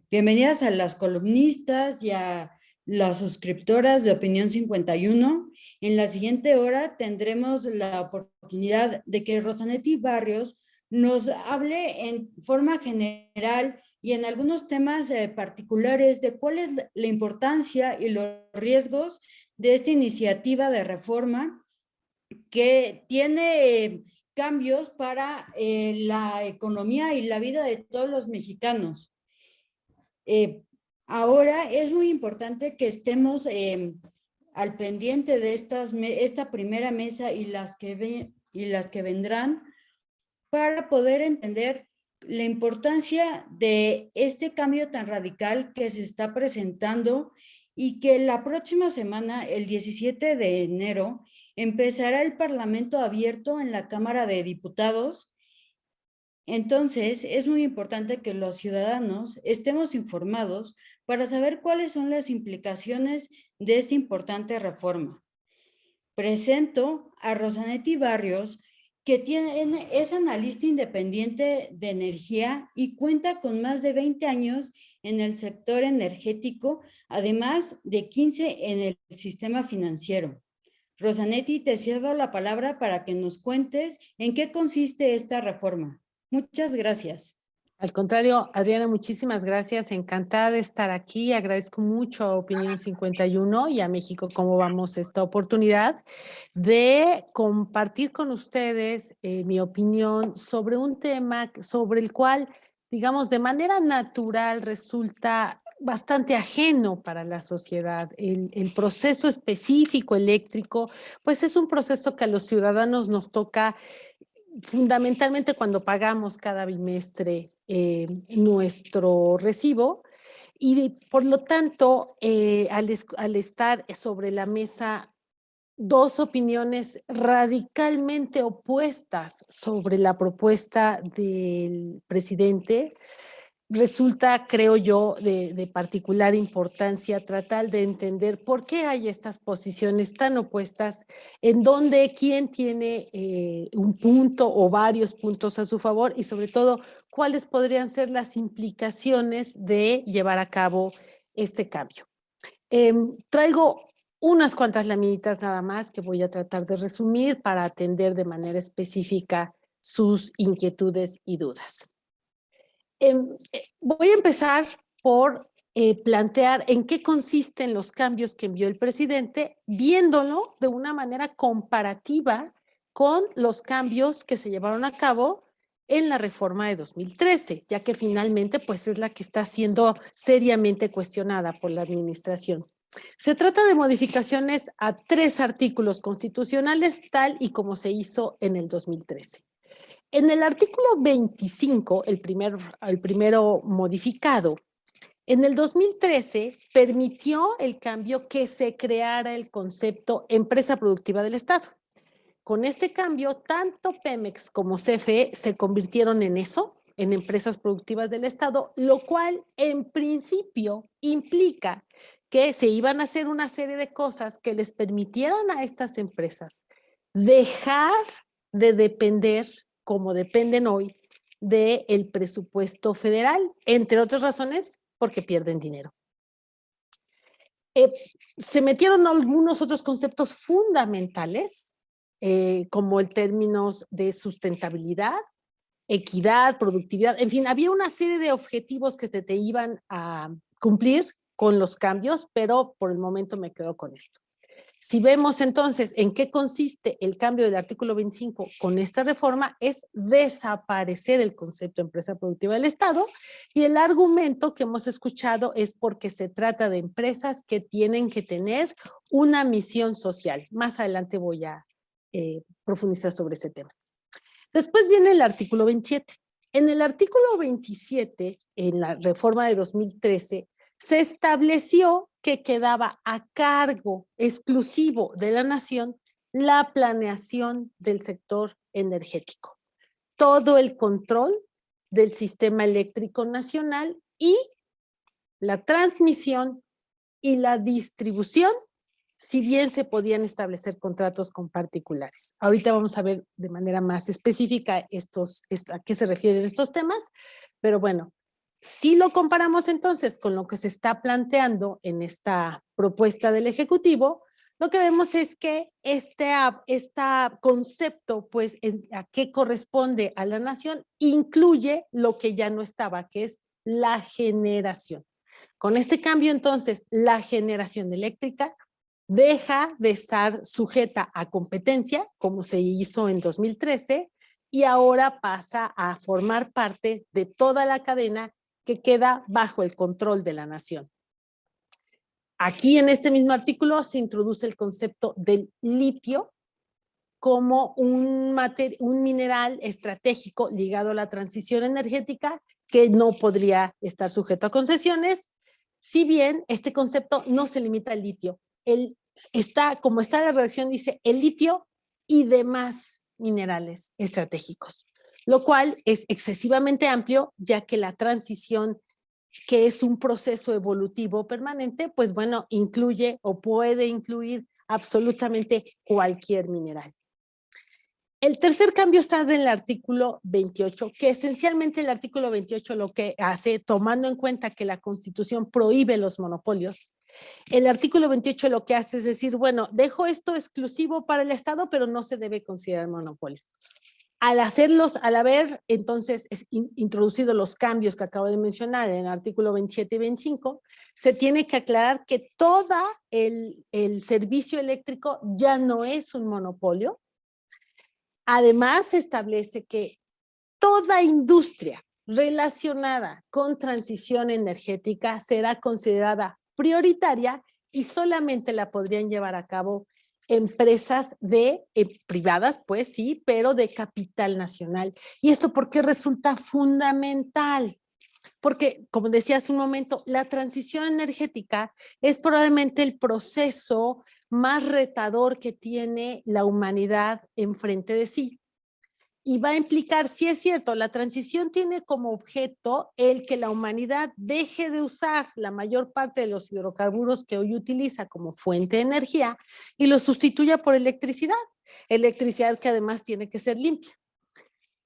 Bienvenidas a las columnistas y a las suscriptoras de Opinión 51. En la siguiente hora tendremos la oportunidad de que Rosanetti Barrios nos hable en forma general y en algunos temas particulares de cuál es la importancia y los riesgos de esta iniciativa de reforma que tiene cambios para la economía y la vida de todos los mexicanos. Eh, Ahora es muy importante que estemos al pendiente de esta primera mesa y las que vendrán para poder entender la importancia de este cambio tan radical que se está presentando y que la próxima semana, el 17 de enero, empezará el Parlamento abierto en la Cámara de Diputados. Entonces, es muy importante que los ciudadanos estemos informados para saber cuáles son las implicaciones de esta importante reforma. Presento a Rosanetti Barrios, que es analista independiente de energía y cuenta con más de 20 años en el sector energético, además de 15 en el sistema financiero. Rosanetti, te cedo la palabra para que nos cuentes en qué consiste esta reforma. Muchas gracias. Al contrario, Adriana, muchísimas gracias. Encantada de estar aquí. Agradezco mucho a Opinión 51 y a México Cómo Vamos esta oportunidad de compartir con ustedes mi opinión sobre un tema sobre el cual, digamos, de manera natural resulta bastante ajeno para la sociedad. El proceso específico eléctrico, pues es un proceso que a los ciudadanos nos toca fundamentalmente cuando pagamos cada bimestre nuestro recibo y por lo tanto al estar sobre la mesa dos opiniones radicalmente opuestas sobre la propuesta del presidente, resulta, creo yo, de particular importancia tratar de entender por qué hay estas posiciones tan opuestas, en donde quién tiene un punto o varios puntos a su favor y sobre todo cuáles podrían ser las implicaciones de llevar a cabo este cambio. Traigo unas cuantas laminitas nada más que voy a tratar de resumir para atender de manera específica sus inquietudes y dudas. Voy a empezar por plantear en qué consisten los cambios que envió el presidente, viéndolo de una manera comparativa con los cambios que se llevaron a cabo en la reforma de 2013, ya que finalmente pues es la que está siendo seriamente cuestionada por la administración. Se trata de modificaciones a 3 artículos constitucionales, tal y como se hizo en el 2013. En el artículo 25, el primero modificado, en el 2013 permitió el cambio que se creara el concepto empresa productiva del Estado. Con este cambio, tanto Pemex como CFE se convirtieron en eso, en empresas productivas del Estado, lo cual en principio implica que se iban a hacer una serie de cosas que les permitieran a estas empresas dejar de depender, como dependen hoy, del presupuesto federal, entre otras razones, porque pierden dinero. Se metieron algunos otros conceptos fundamentales, como el términos de sustentabilidad, equidad, productividad, en fin, había una serie de objetivos que se te iban a cumplir con los cambios, pero por el momento me quedo con esto. Si vemos entonces en qué consiste el cambio del artículo 25 con esta reforma, es desaparecer el concepto de empresa productiva del Estado, y el argumento que hemos escuchado es porque se trata de empresas que tienen que tener una misión social. Más adelante voy a profundizar sobre ese tema. Después viene el artículo 27. En el artículo 27, en la reforma de 2013, se estableció que quedaba a cargo exclusivo de la nación la planeación del sector energético, todo el control del sistema eléctrico nacional y la transmisión y la distribución, si bien se podían establecer contratos con particulares. Ahorita vamos a ver de manera más específica a qué se refieren estos temas, pero bueno, Si lo comparamos entonces con lo que se está planteando en esta propuesta del Ejecutivo, lo que vemos es que este concepto, pues, a qué corresponde a la nación, incluye lo que ya no estaba, que es la generación. Con este cambio, entonces, la generación eléctrica deja de estar sujeta a competencia, como se hizo en 2013, y ahora pasa a formar parte de toda la cadena que queda bajo el control de la nación. Aquí en este mismo artículo se introduce el concepto del litio como un mineral estratégico ligado a la transición energética que no podría estar sujeto a concesiones, si bien este concepto no se limita al litio. Como está la redacción, dice el litio y demás minerales estratégicos, lo cual es excesivamente amplio, ya que la transición, que es un proceso evolutivo permanente, pues bueno, incluye o puede incluir absolutamente cualquier mineral. El tercer cambio está en el artículo 28, que esencialmente el artículo 28 lo que hace, tomando en cuenta que la Constitución prohíbe los monopolios, el artículo 28 lo que hace es decir, bueno, dejo esto exclusivo para el Estado, pero no se debe considerar monopolio. Al haber entonces introducido los cambios que acabo de mencionar en el artículo 27 y 25, se tiene que aclarar que todo el servicio eléctrico ya no es un monopolio. Además, se establece que toda industria relacionada con transición energética será considerada prioritaria y solamente la podrían llevar a cabo empresas privadas, pues sí, pero de capital nacional. ¿Y esto por qué resulta fundamental? Porque, como decía hace un momento, la transición energética es probablemente el proceso más retador que tiene la humanidad enfrente de sí. Y va a implicar, sí es cierto, la transición tiene como objeto el que la humanidad deje de usar la mayor parte de los hidrocarburos que hoy utiliza como fuente de energía y lo sustituya por electricidad que además tiene que ser limpia.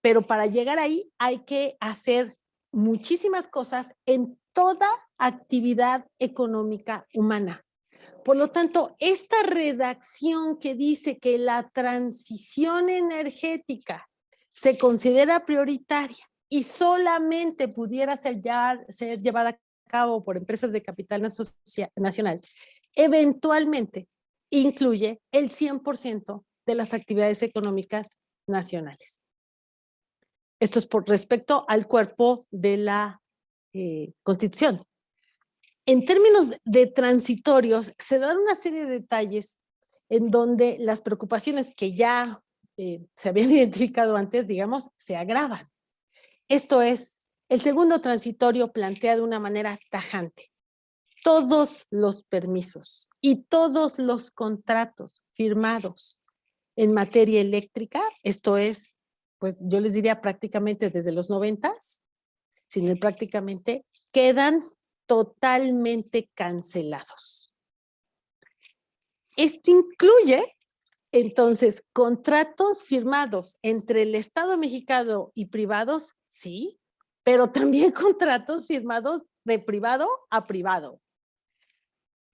Pero para llegar ahí hay que hacer muchísimas cosas en toda actividad económica humana. Por lo tanto, esta redacción que dice que la transición energética se considera prioritaria y solamente pudiera ser llevada a cabo por empresas de capital nacional, eventualmente incluye el 100% de las actividades económicas nacionales. Esto es por respecto al cuerpo de la Constitución. En términos de transitorios, se dan una serie de detalles en donde las preocupaciones que ya se habían identificado antes, digamos, se agravan. Esto es, el segundo transitorio plantea de una manera tajante: todos los permisos y todos los contratos firmados en materia eléctrica, esto es, pues yo les diría prácticamente desde los 90s, sino prácticamente, quedan totalmente cancelados. Esto incluye, entonces, contratos firmados entre el Estado mexicano y privados, sí, pero también contratos firmados de privado a privado,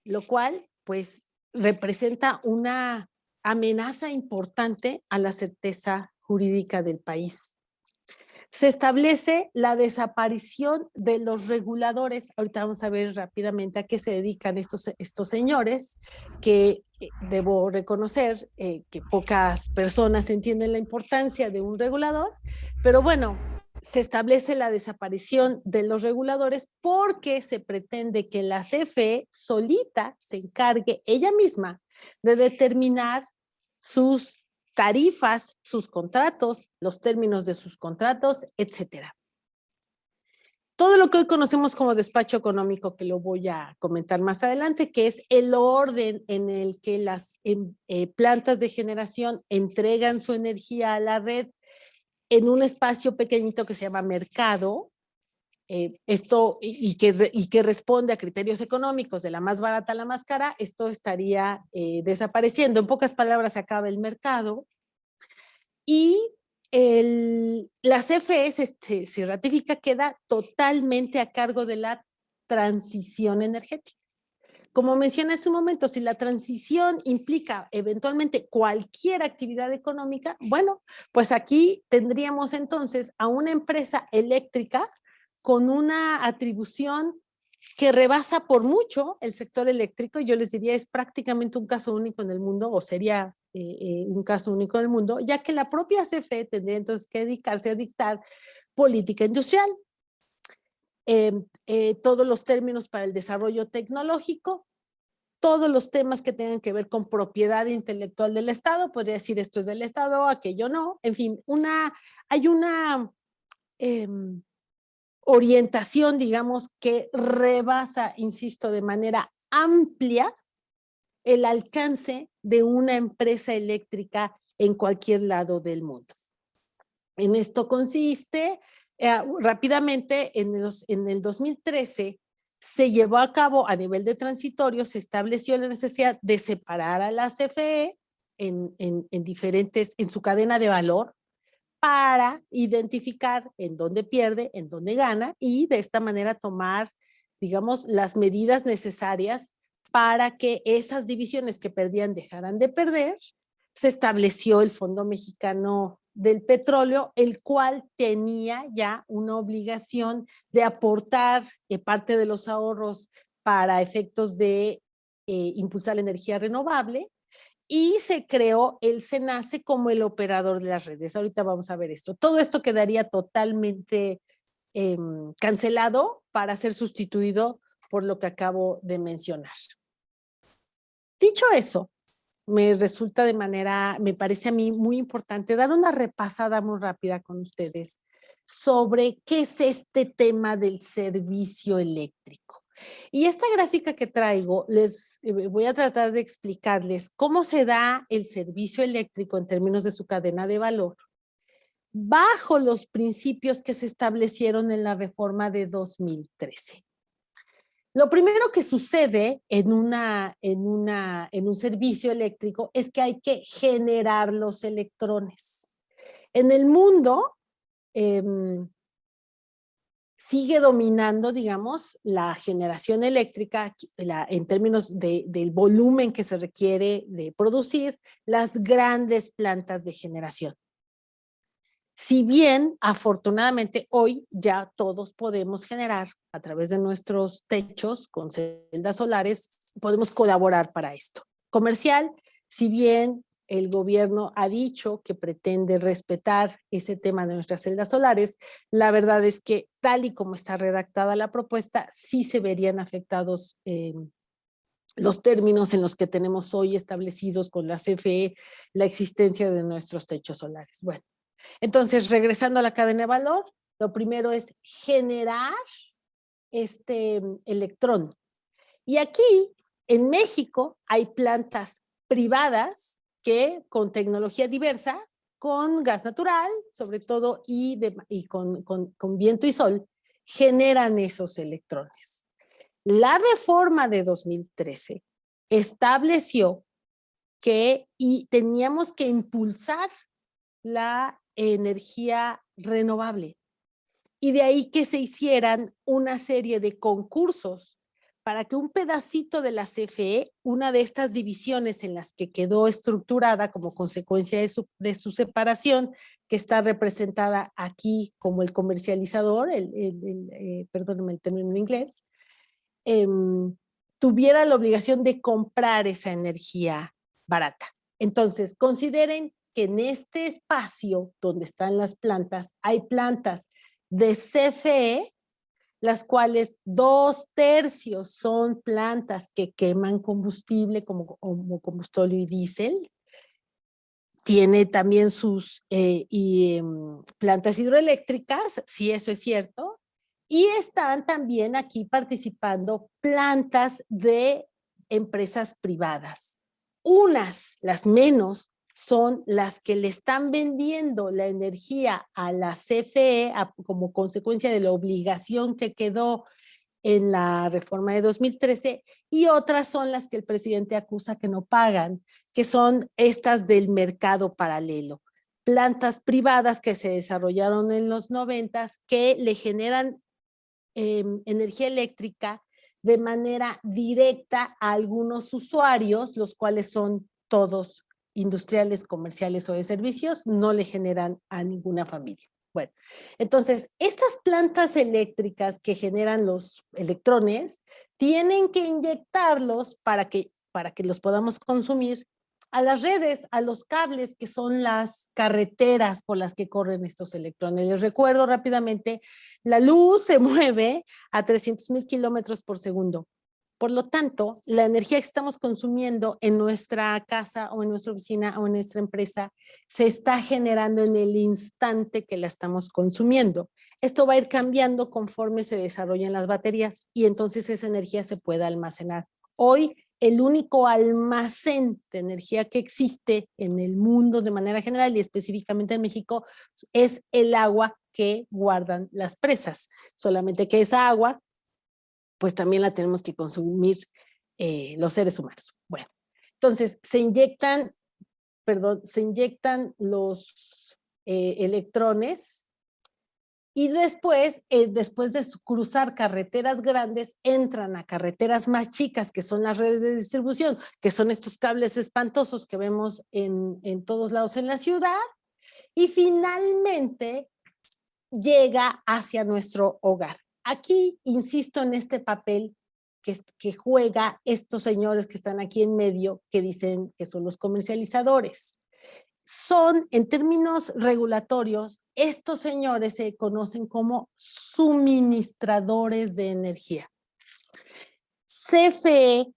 lo cual, pues, representa una amenaza importante a la certeza jurídica del país. Se establece la desaparición de los reguladores. Ahorita vamos a ver rápidamente a qué se dedican estos señores, que debo reconocer que pocas personas entienden la importancia de un regulador, pero bueno, se establece la desaparición de los reguladores porque se pretende que la CFE solita se encargue ella misma de determinar sus tarifas, sus contratos, los términos de sus contratos, etcétera. Todo lo que hoy conocemos como despacho económico, que lo voy a comentar más adelante, que es el orden en el que las plantas de generación entregan su energía a la red en un espacio pequeñito que se llama mercado, que responde a criterios económicos de la más barata a la más cara, esto estaría desapareciendo. En pocas palabras, se acaba el mercado y la CFE se ratifica, queda totalmente a cargo de la transición energética. Como mencioné hace un momento, si la transición implica eventualmente cualquier actividad económica, bueno, pues aquí tendríamos entonces a una empresa eléctrica con una atribución que rebasa por mucho el sector eléctrico. Yo les diría es prácticamente un caso único en el mundo, o sería un caso único en el mundo, ya que la propia CFE tendría entonces que dedicarse a dictar política industrial, todos los términos para el desarrollo tecnológico, todos los temas que tengan que ver con propiedad intelectual del Estado, podría decir esto es del Estado, aquello no, en fin, hay una orientación, digamos, que rebasa, insisto, de manera amplia el alcance de una empresa eléctrica en cualquier lado del mundo. En esto consiste, rápidamente, en el 2013, se llevó a cabo a nivel de transitorio, se estableció la necesidad de separar a la CFE en su cadena de valor para identificar en dónde pierde, en dónde gana y de esta manera tomar, digamos, las medidas necesarias para que esas divisiones que perdían dejaran de perder. Se estableció el Fondo Mexicano del Petróleo, el cual tenía ya una obligación de aportar parte de los ahorros para efectos de impulsar la energía renovable, y se creó el SENACE como el operador de las redes. Ahorita vamos a ver esto. Todo esto quedaría totalmente cancelado para ser sustituido por lo que acabo de mencionar. Dicho eso, me parece a mí muy importante dar una repasada muy rápida con ustedes sobre qué es este tema del servicio eléctrico. Y esta gráfica que traigo, les voy a tratar de explicarles cómo se da el servicio eléctrico en términos de su cadena de valor, bajo los principios que se establecieron en la reforma de 2013. Lo primero que sucede en un servicio eléctrico es que hay que generar los electrones. En el mundo sigue dominando, digamos, la generación eléctrica en términos del volumen que se requiere de producir, las grandes plantas de generación. Si bien, afortunadamente, hoy ya todos podemos generar a través de nuestros techos con celdas solares, podemos colaborar para esto. Comercial, si bien el gobierno ha dicho que pretende respetar ese tema de nuestras celdas solares, la verdad es que tal y como está redactada la propuesta, sí se verían afectados los términos en los que tenemos hoy establecidos con la CFE la existencia de nuestros techos solares. Bueno. Entonces, regresando a la cadena de valor, lo primero es generar este electrón. Y aquí, en México, hay plantas privadas que con tecnología diversa, con gas natural, sobre todo, y con viento y sol, generan esos electrones. La reforma de 2013 estableció que teníamos que impulsar la energía renovable. Y de ahí que se hicieran una serie de concursos para que un pedacito de la CFE, una de estas divisiones en las que quedó estructurada como consecuencia de su separación, que está representada aquí como el comercializador, perdónenme el término en inglés, tuviera la obligación de comprar esa energía barata. Entonces, consideren que en este espacio donde están las plantas, hay plantas de CFE, las cuales 2/3 son plantas que queman combustible como combustible y diésel. Tiene también sus plantas hidroeléctricas, si eso es cierto, y están también aquí participando plantas de empresas privadas. Las menos, son las que le están vendiendo la energía a la CFE como consecuencia de la obligación que quedó en la reforma de 2013, y otras son las que el presidente acusa que no pagan, que son estas del mercado paralelo. plantas privadas que se desarrollaron en los 90s que le generan energía eléctrica de manera directa a algunos usuarios, los cuales son todos industriales, comerciales o de servicios, no le generan a ninguna familia. Bueno, entonces, estas plantas eléctricas que generan los electrones tienen que inyectarlos para que los podamos consumir a las redes, a los cables que son las carreteras por las que corren estos electrones. Les recuerdo rápidamente, la luz se mueve a 300,000 kilómetros por segundo. Por lo tanto, la energía que estamos consumiendo en nuestra casa o en nuestra oficina o en nuestra empresa se está generando en el instante que la estamos consumiendo. Esto va a ir cambiando conforme se desarrollen las baterías y entonces esa energía se puede almacenar. Hoy, el único almacén de energía que existe en el mundo de manera general y específicamente en México es el agua que guardan las presas. Solamente que esa agua pues también la tenemos que consumir los seres humanos. Bueno, entonces se inyectan los electrones y después de cruzar carreteras grandes, entran a carreteras más chicas, que son las redes de distribución, que son estos cables espantosos que vemos en todos lados en la ciudad, y finalmente llega hacia nuestro hogar. Aquí insisto en este papel que juega estos señores que están aquí en medio, que dicen que son los comercializadores. Son, en términos regulatorios, estos señores se conocen como suministradores de energía. CFE,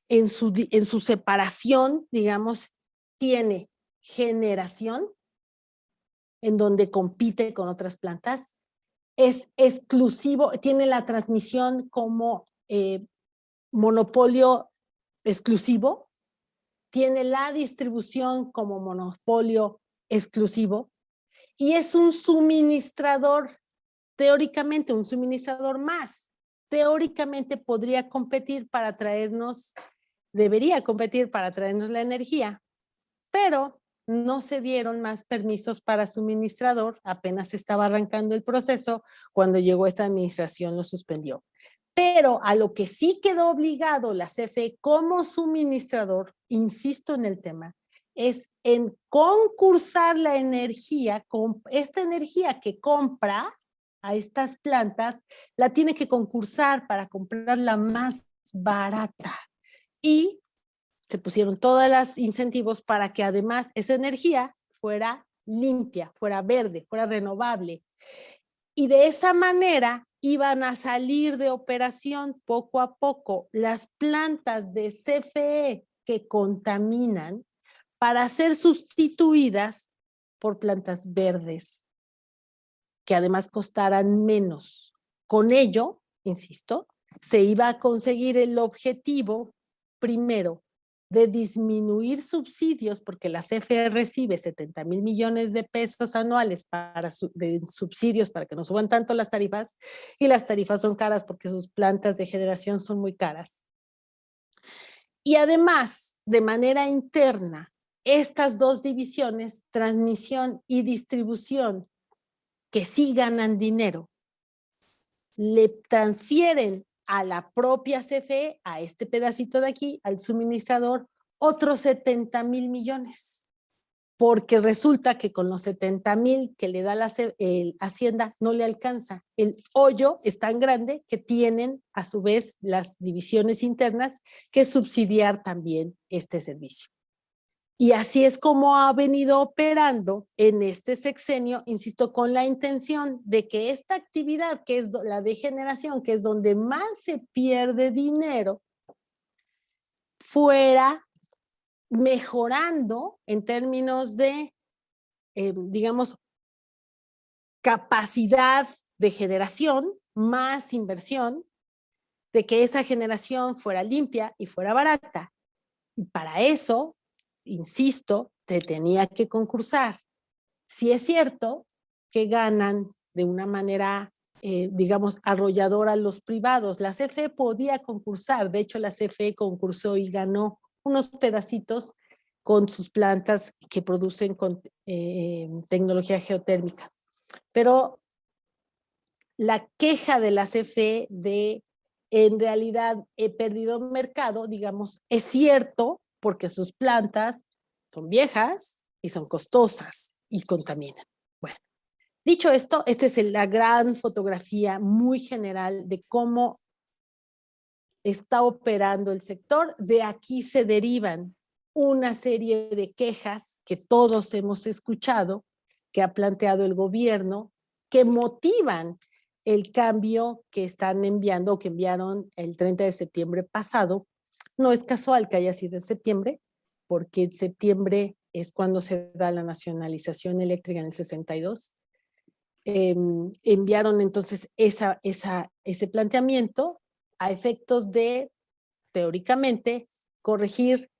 en su separación, digamos, tiene generación, en donde compite con otras plantas, es exclusivo, tiene la transmisión como monopolio exclusivo, tiene la distribución como monopolio exclusivo y es un suministrador, teóricamente un suministrador más. Teóricamente podría competir para traernos, debería competir para traernos la energía, pero no se dieron más permisos para suministrador, apenas estaba arrancando el proceso, cuando llegó esta administración lo suspendió. Pero a lo que sí quedó obligado la CFE como suministrador, insisto en el tema, es en concursar la energía, con esta energía que compra a estas plantas, la tiene que concursar para comprarla más barata. Y se pusieron todos los incentivos para que además esa energía fuera limpia, fuera verde, fuera renovable. Y de esa manera iban a salir de operación poco a poco las plantas de CFE que contaminan para ser sustituidas por plantas verdes, que además costaran menos. Con ello, insisto, se iba a conseguir el objetivo, primero, de disminuir subsidios, porque la CFE recibe 70,000 millones de pesos anuales de subsidios para que no suban tanto las tarifas, y las tarifas son caras porque sus plantas de generación son muy caras. Y además, de manera interna, estas dos divisiones, transmisión y distribución, que sí ganan dinero, le transfieren a la propia CFE, a este pedacito de aquí, al suministrador, otros 70,000 millones. Porque resulta que con los 70,000 que le da la Hacienda no le alcanza. El hoyo es tan grande que tienen a su vez las divisiones internas que subsidiar también este servicio. Y así es como ha venido operando en este sexenio, insisto, con la intención de que esta actividad, que es la de generación, que es donde más se pierde dinero, fuera mejorando en términos de, digamos, capacidad de generación, más inversión, de que esa generación fuera limpia y fuera barata. Y para eso, insisto, te tenía que concursar. Sí es cierto que ganan de una manera, digamos, arrolladora los privados. La CFE podía concursar, de hecho la CFE concursó y ganó unos pedacitos con sus plantas que producen con tecnología geotérmica. Pero la queja de la CFE de en realidad he perdido mercado, digamos, es cierto porque sus plantas son viejas y son costosas y contaminan. Bueno, dicho esto, esta es la gran fotografía muy general de cómo está operando el sector. De aquí se derivan una serie de quejas que todos hemos escuchado, que ha planteado el gobierno, que motivan el cambio que están enviando o que enviaron el 30 de septiembre pasado. No es casual que haya sido en septiembre, porque en septiembre es cuando se da la nacionalización eléctrica en el 62. Enviaron entonces ese planteamiento a efectos de, teóricamente, corregir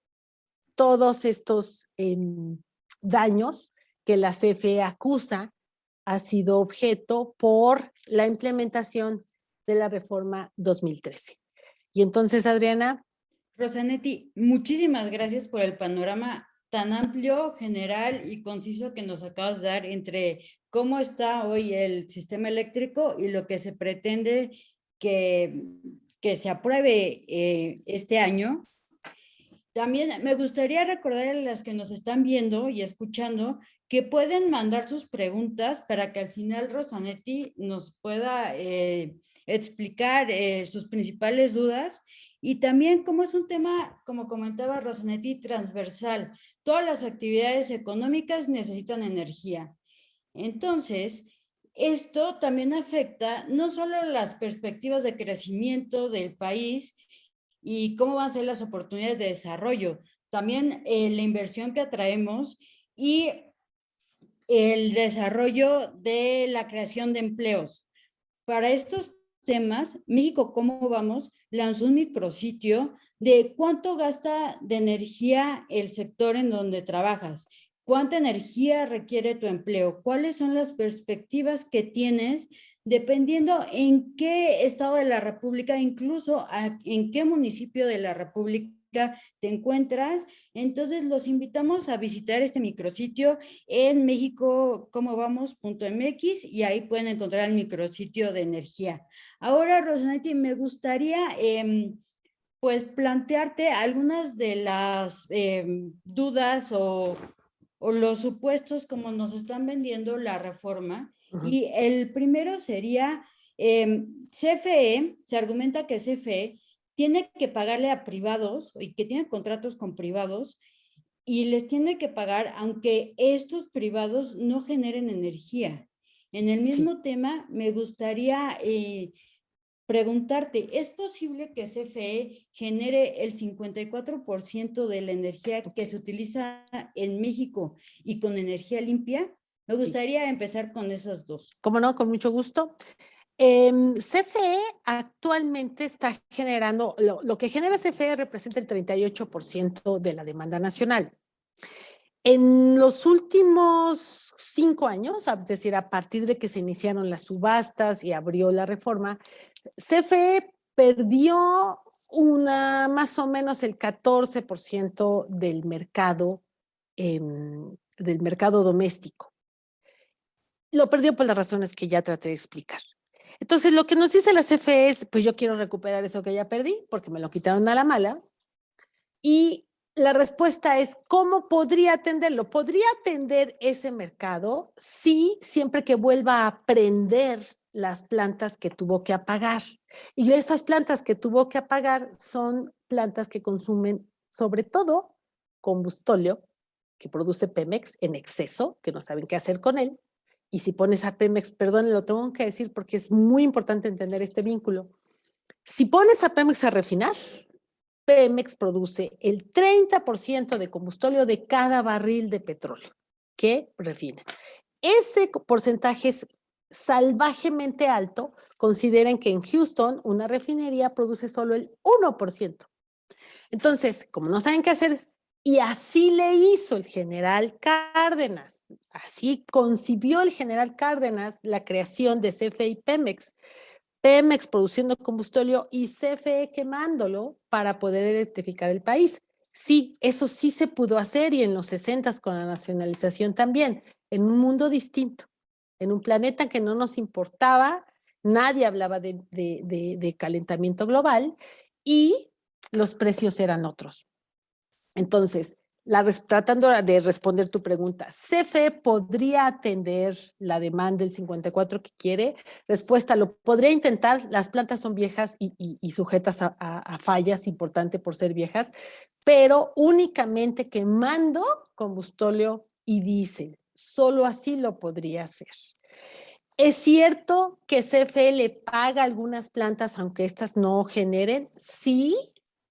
todos estos daños que la CFE acusa ha sido objeto por la implementación de la reforma 2013. Y entonces, Adriana. Rosanetti, muchísimas gracias por el panorama tan amplio, general y conciso que nos acabas de dar entre cómo está hoy el sistema eléctrico y lo que se pretende que se apruebe este año. También me gustaría recordar a las que nos están viendo y escuchando que pueden mandar sus preguntas para que al final Rosanetti nos pueda explicar sus principales dudas. Y también como es un tema, como comentaba Rosanetti, transversal, todas las actividades económicas necesitan energía. Entonces, esto también afecta no solo las perspectivas de crecimiento del país y cómo van a ser las oportunidades de desarrollo, también la inversión que atraemos y el desarrollo de la creación de empleos. Para estos temas, México ¿Cómo Vamos? Lanzó un micrositio de cuánto gasta de energía el sector en donde trabajas, cuánta energía requiere tu empleo, cuáles son las perspectivas que tienes dependiendo en qué estado de la República, incluso en qué municipio de la República te encuentras. Entonces los invitamos a visitar este micrositio en mexicocomovamos.mx y ahí pueden encontrar el micrositio de energía. Ahora, Rosanetti, me gustaría pues plantearte algunas de las dudas o los supuestos como nos están vendiendo la reforma. Y el primero sería, CFE, se argumenta que CFE tiene que pagarle a privados y que tiene contratos con privados y les tiene que pagar aunque estos privados no generen energía. En el mismo tema, me gustaría preguntarte, ¿es posible que CFE genere el 54% de la energía que se utiliza en México y con energía limpia? Me gustaría empezar con esos dos. ¿Cómo no? Con mucho gusto. CFE actualmente está generando, lo que genera CFE representa el 38% de la demanda nacional. En los últimos 5 años, es decir, a partir de que se iniciaron las subastas y abrió la reforma, CFE perdió más o menos el 14% del mercado doméstico. Lo perdió por las razones que ya traté de explicar. Entonces, lo que nos dice la CFE es, pues yo quiero recuperar eso que ya perdí, porque me lo quitaron a la mala. Y la respuesta es, ¿cómo podría atenderlo? ¿Podría atender ese mercado? Sí, siempre que vuelva a prender las plantas que tuvo que apagar. Y esas plantas que tuvo que apagar son plantas que consumen, sobre todo, combustóleo, que produce Pemex en exceso, que no saben qué hacer con él. Y si pones a Pemex, perdón, lo tengo que decir porque es muy importante entender este vínculo. Si pones a Pemex a refinar, Pemex produce el 30% de combustóleo de cada barril de petróleo que refina. Ese porcentaje es salvajemente alto. Consideren que en Houston una refinería produce solo el 1%. Entonces, como no saben qué hacer, y así le hizo el general Cárdenas, así concibió el general Cárdenas la creación de CFE y Pemex. Pemex produciendo combustóleo y CFE quemándolo para poder electrificar el país. Sí, eso sí se pudo hacer y en los 60 con la nacionalización también, en un mundo distinto, en un planeta que no nos importaba, nadie hablaba de calentamiento global y los precios eran otros. Entonces, tratando de responder tu pregunta, ¿CFE podría atender la demanda del 54 que quiere? Respuesta, lo podría intentar, las plantas son viejas y sujetas a fallas, importante por ser viejas, pero únicamente quemando combustóleo y diésel. Solo así lo podría hacer. ¿Es cierto que CFE le paga algunas plantas aunque estas no generen? Sí,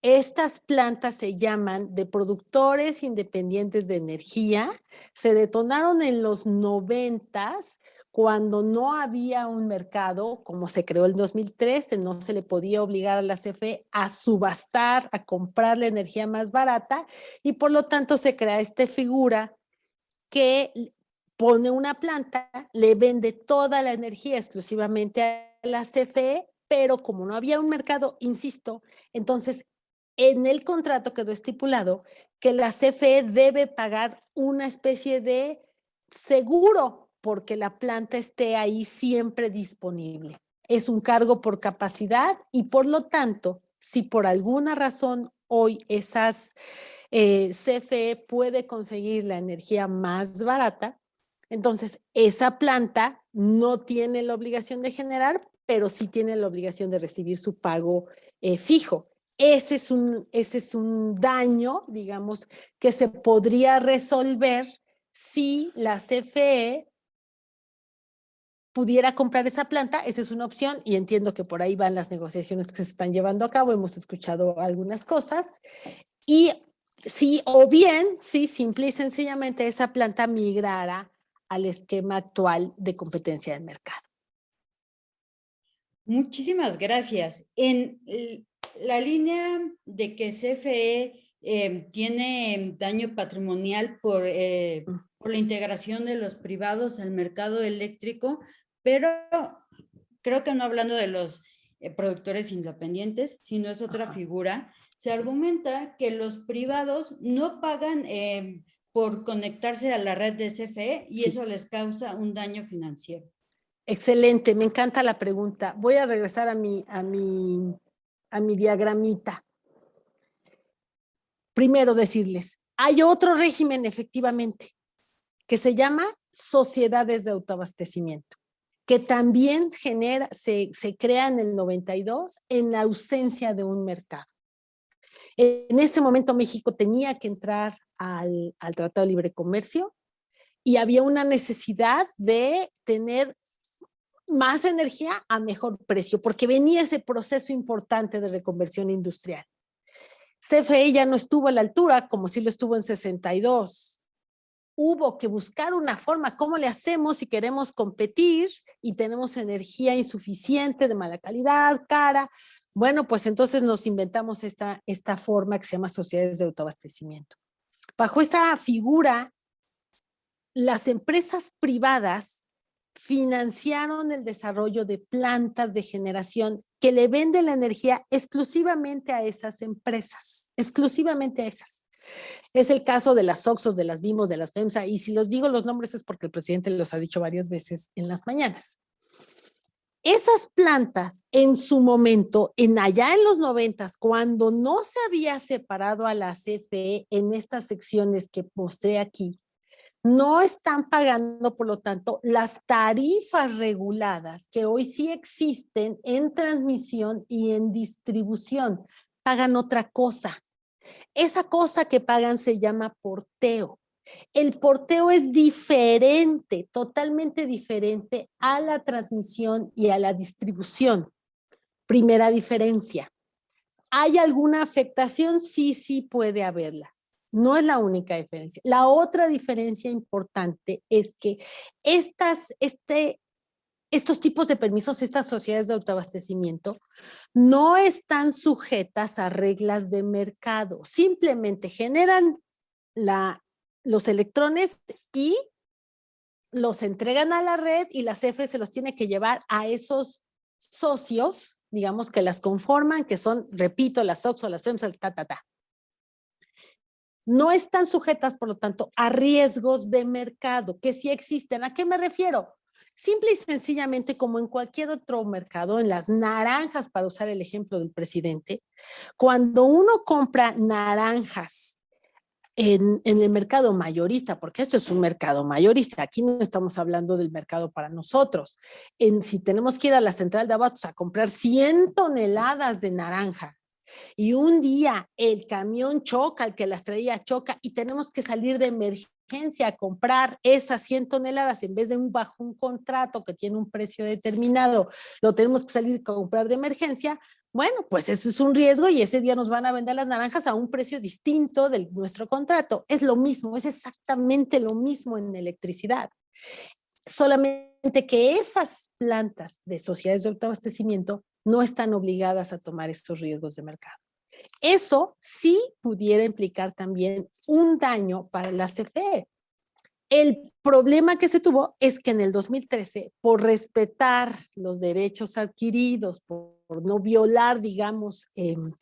estas plantas se llaman de productores independientes de energía. Se detonaron en los 90s cuando no había un mercado, como se creó en 2013, no se le podía obligar a la CFE a subastar, a comprar la energía más barata y por lo tanto se crea esta figura que pone una planta, le vende toda la energía exclusivamente a la CFE, pero como no había un mercado, insisto, entonces en el contrato quedó estipulado que la CFE debe pagar una especie de seguro porque la planta esté ahí siempre disponible. Es un cargo por capacidad y por lo tanto, si por alguna razón hoy esas CFE puede conseguir la energía más barata, entonces esa planta no tiene la obligación de generar, pero sí tiene la obligación de recibir su pago fijo. Ese es un daño, digamos, que se podría resolver si la CFE pudiera comprar esa planta, esa es una opción y entiendo que por ahí van las negociaciones que se están llevando a cabo, hemos escuchado algunas cosas y sí, o bien, sí, simple y sencillamente esa planta migrara al esquema actual de competencia del mercado. Muchísimas gracias. En la línea de que CFE tiene daño patrimonial por la integración de los privados al mercado eléctrico, pero creo que no hablando de los productores independientes, sino es otra figura, se argumenta que los privados no pagan por conectarse a la red de CFE y eso les causa un daño financiero. Excelente, me encanta la pregunta. Voy a regresar a mi diagramita. Primero decirles, hay otro régimen efectivamente que se llama sociedades de autoabastecimiento, que también se crea en el 92 en la ausencia de un mercado. En ese momento México tenía que entrar al Tratado de Libre Comercio y había una necesidad de tener más energía a mejor precio, porque venía ese proceso importante de reconversión industrial. CFE ya no estuvo a la altura, como sí lo estuvo en 62. Hubo que buscar una forma, ¿cómo le hacemos si queremos competir y tenemos energía insuficiente, de mala calidad, cara? Bueno, pues entonces nos inventamos esta forma que se llama sociedades de autoabastecimiento. Bajo esa figura, las empresas privadas financiaron el desarrollo de plantas de generación que le venden la energía exclusivamente a esas empresas, exclusivamente a esas. Es el caso de las Oxxos, de las Bimos, de las FEMSA, y si los digo los nombres es porque el presidente los ha dicho varias veces en las mañanas. Esas plantas en su momento, allá en los 90, cuando no se había separado a la CFE en estas secciones que mostré aquí, no están pagando, por lo tanto, las tarifas reguladas que hoy sí existen en transmisión y en distribución. Pagan otra cosa. Esa cosa que pagan se llama porteo. El porteo es diferente, totalmente diferente a la transmisión y a la distribución. Primera diferencia. ¿Hay alguna afectación? Sí, sí puede haberla. No es la única diferencia. La otra diferencia importante es que estos tipos de permisos, estas sociedades de autoabastecimiento, no están sujetas a reglas de mercado. Simplemente generan los electrones y los entregan a la red y la CFE se los tiene que llevar a esos socios, digamos, que las conforman, que son, repito, las Oxxo, las FEMSA, no están sujetas, por lo tanto, a riesgos de mercado, que sí existen. ¿A qué me refiero? Simple y sencillamente, como en cualquier otro mercado, en las naranjas, para usar el ejemplo del presidente, cuando uno compra naranjas en el mercado mayorista, porque esto es un mercado mayorista, aquí no estamos hablando del mercado para nosotros. Si tenemos que ir a la central de abastos a comprar 100 toneladas de naranja, y un día el camión choca, el que las traía choca, y tenemos que salir de emergencia a comprar esas 100 toneladas en vez de bajo un contrato que tiene un precio determinado, lo tenemos que salir a comprar de emergencia. Bueno, pues ese es un riesgo y ese día nos van a vender las naranjas a un precio distinto de nuestro contrato. Es lo mismo, es exactamente lo mismo en electricidad. Solamente que esas plantas de sociedades de autoabastecimiento no están obligadas a tomar estos riesgos de mercado. Eso sí pudiera implicar también un daño para la CFE. El problema que se tuvo es que en el 2013, por respetar los derechos adquiridos, por no violar, digamos,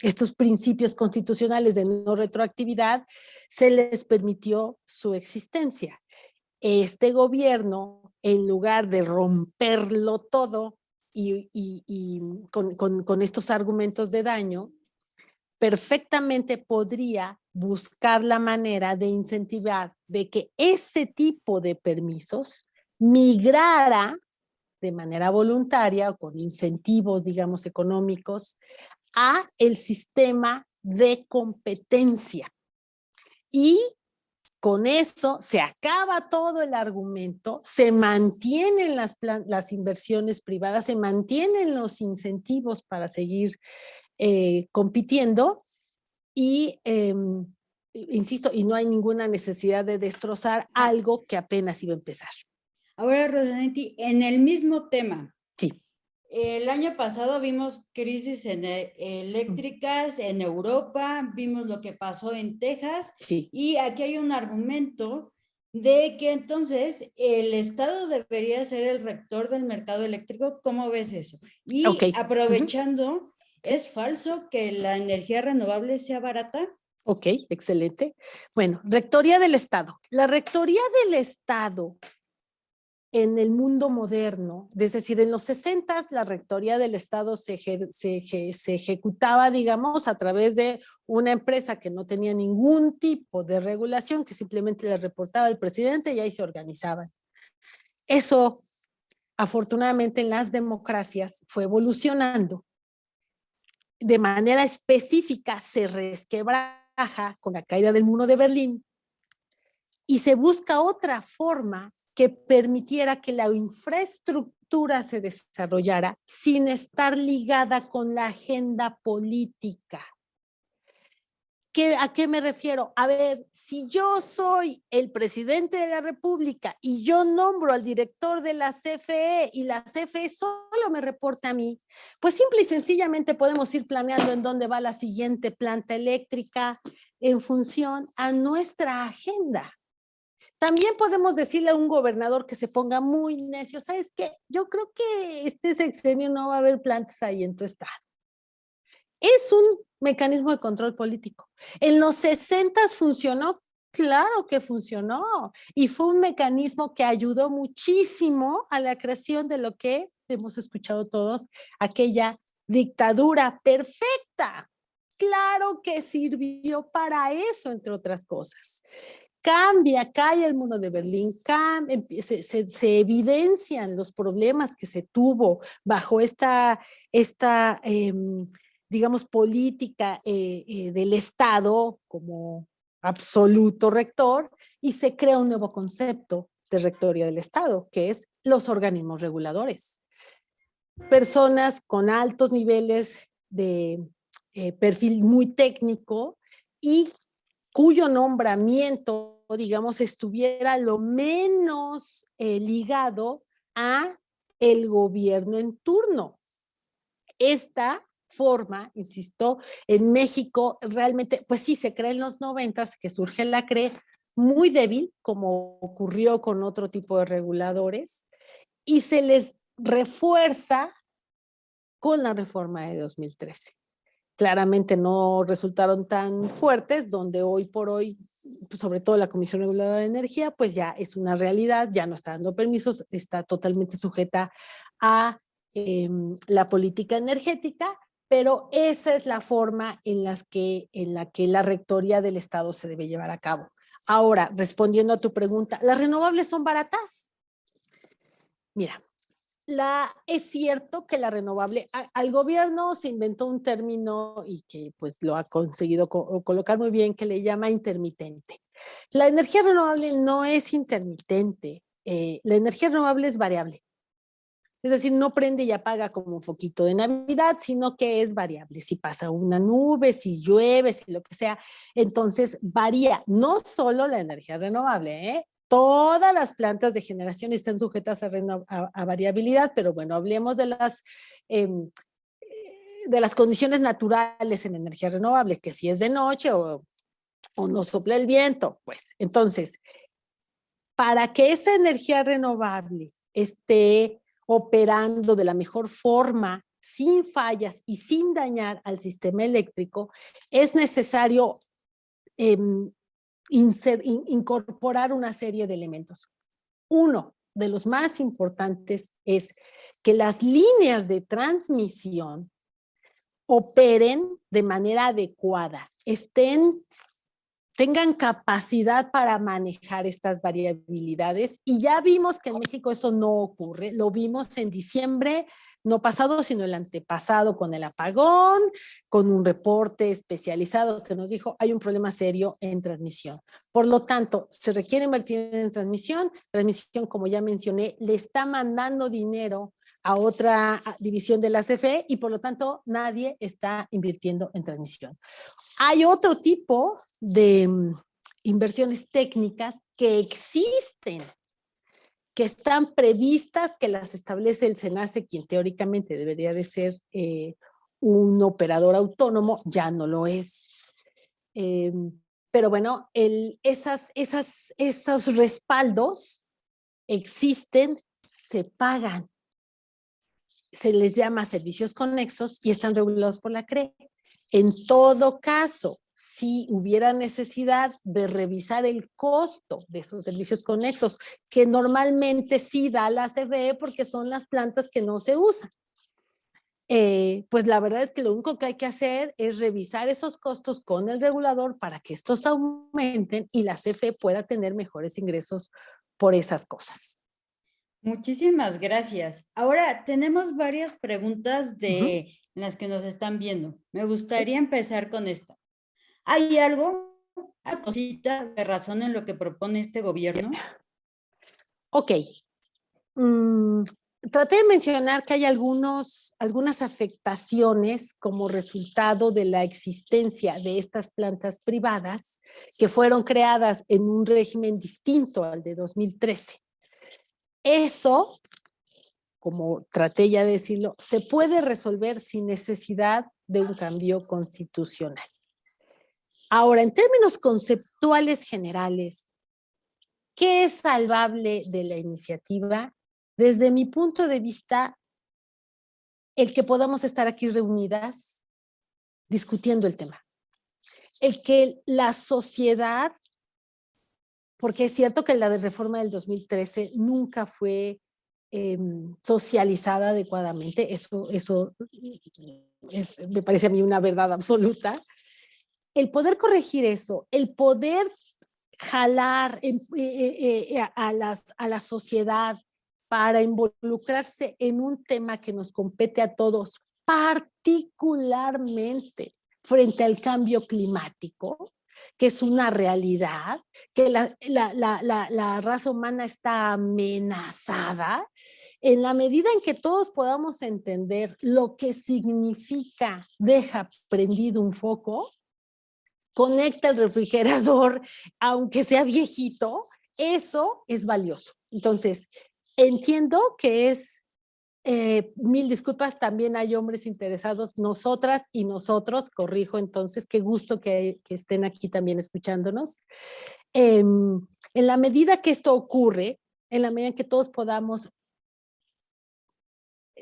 estos principios constitucionales de no retroactividad, se les permitió su existencia. Este gobierno, en lugar de romperlo todo y con estos argumentos de daño, perfectamente podría buscar la manera de incentivar de que ese tipo de permisos migrara de manera voluntaria o con incentivos, digamos, económicos, a el sistema de competencia. Y con eso se acaba todo el argumento, se mantienen las inversiones privadas, se mantienen los incentivos para seguir compitiendo y, insisto, y no hay ninguna necesidad de destrozar algo que apenas iba a empezar. Ahora, Rosanetti, en el mismo tema. Sí. El año pasado vimos crisis eléctricas en Europa, vimos lo que pasó en Texas, Sí. Y aquí hay un argumento de que entonces el Estado debería ser el rector del mercado eléctrico. ¿Cómo ves eso? Y Okay. aprovechando, ¿es falso que la energía renovable sea barata? Ok, excelente. Bueno, Rectoría del Estado. La Rectoría del Estado en el mundo moderno, es decir, en los 60 la Rectoría del Estado se ejecutaba, digamos, a través de una empresa que no tenía ningún tipo de regulación, que simplemente le reportaba al presidente y ahí se organizaban. Eso, afortunadamente, en las democracias fue evolucionando. De manera específica se resquebraja con la caída del muro de Berlín y se busca otra forma que permitiera que la infraestructura se desarrollara sin estar ligada con la agenda política. ¿A qué me refiero? A ver, si yo soy el presidente de la República y yo nombro al director de la CFE y la CFE solo me reporta a mí, pues simple y sencillamente podemos ir planeando en dónde va la siguiente planta eléctrica en función a nuestra agenda. También podemos decirle a un gobernador que se ponga muy necio, ¿sabes qué? Yo creo que este sexenio no va a haber plantas ahí en tu estado. Es un mecanismo de control político. En los 60 funcionó, claro que funcionó, y fue un mecanismo que ayudó muchísimo a la creación de lo que hemos escuchado todos, aquella dictadura perfecta. Claro que sirvió para eso, entre otras cosas. Cae el muro de Berlín, se evidencian los problemas que se tuvo bajo esta digamos, política del Estado como absoluto rector, y se crea un nuevo concepto de rectoría del Estado, que es los organismos reguladores. Personas con altos niveles de perfil muy técnico y cuyo nombramiento, digamos, estuviera lo menos ligado a el gobierno en turno. Esta forma, insisto, en México realmente, pues sí, se cree en los 90 que surge la CRE, muy débil, como ocurrió con otro tipo de reguladores, y se les refuerza con la reforma de 2013. claramente no resultaron tan fuertes, donde hoy por hoy, pues sobre todo la Comisión Reguladora de Energía, pues ya es una realidad, ya no está dando permisos, está totalmente sujeta a la política energética, pero esa es la forma en la que la rectoría del Estado se debe llevar a cabo. Ahora, respondiendo a tu pregunta, ¿las renovables son baratas? Mira, es cierto que la renovable, al gobierno se inventó un término y que pues lo ha conseguido colocar muy bien, que le llama intermitente. La energía renovable no es intermitente, la energía renovable es variable. Es decir, no prende y apaga como un foquito de Navidad, sino que es variable. Si pasa una nube, si llueve, si lo que sea, entonces varía. No solo la energía renovable, ¿eh? Todas las plantas de generación están sujetas a variabilidad, pero bueno, hablemos eh, de las condiciones naturales en energía renovable, que si es de noche o no sopla el viento, pues entonces, para que esa energía renovable esté operando de la mejor forma, sin fallas y sin dañar al sistema eléctrico, es necesario eh, incorporar una serie de elementos. Uno de los más importantes es que las líneas de transmisión operen de manera adecuada, tengan capacidad para manejar estas variabilidades. Y ya vimos que en México eso no ocurre. Lo vimos en diciembre, no pasado, sino el antepasado con el apagón, con un reporte especializado que nos dijo hay un problema serio en transmisión. Por lo tanto, se requiere invertir en transmisión. Transmisión, como ya mencioné, le está mandando dinero a otra división de la CFE y por lo tanto nadie está invirtiendo en transmisión. Hay otro tipo de inversiones técnicas que existen, que están previstas, que las establece el SENACE, quien teóricamente debería de ser un operador autónomo, ya no lo es. Pero bueno, esos respaldos existen, se pagan, se les llama servicios conexos y están regulados por la CRE. En todo caso, si hubiera necesidad de revisar el costo de esos servicios conexos, que normalmente sí da la CFE porque son las plantas que no se usan, pues la verdad es que lo único que hay que hacer es revisar esos costos con el regulador para que estos aumenten y la CFE pueda tener mejores ingresos por esas cosas. Muchísimas gracias. Ahora tenemos varias preguntas de las que nos están viendo. Me gustaría empezar con esta. ¿Hay algo, una cosita de razón en lo que propone este gobierno? Ok. Traté de mencionar que hay algunas afectaciones como resultado de la existencia de estas plantas privadas que fueron creadas en un régimen distinto al de 2013. Eso, como traté ya de decirlo, se puede resolver sin necesidad de un cambio constitucional. Ahora, en términos conceptuales generales, ¿qué es salvable de la iniciativa? Desde mi punto de vista, el que podamos estar aquí reunidas discutiendo el tema. El que la sociedad, porque es cierto que la reforma del 2013 nunca fue socializada adecuadamente, eso me parece a mí una verdad absoluta. El poder corregir eso, el poder jalar a la sociedad para involucrarse en un tema que nos compete a todos, particularmente frente al cambio climático, que es una realidad, que la raza humana está amenazada. En la medida en que todos podamos entender lo que significa deja prendido un foco, conecta el refrigerador, aunque sea viejito, eso es valioso. Entonces, entiendo que es, mil disculpas, también hay hombres interesados, nosotras y nosotros, corrijo entonces, qué gusto que estén aquí también escuchándonos. En la medida que esto ocurre, en la medida en que todos podamos,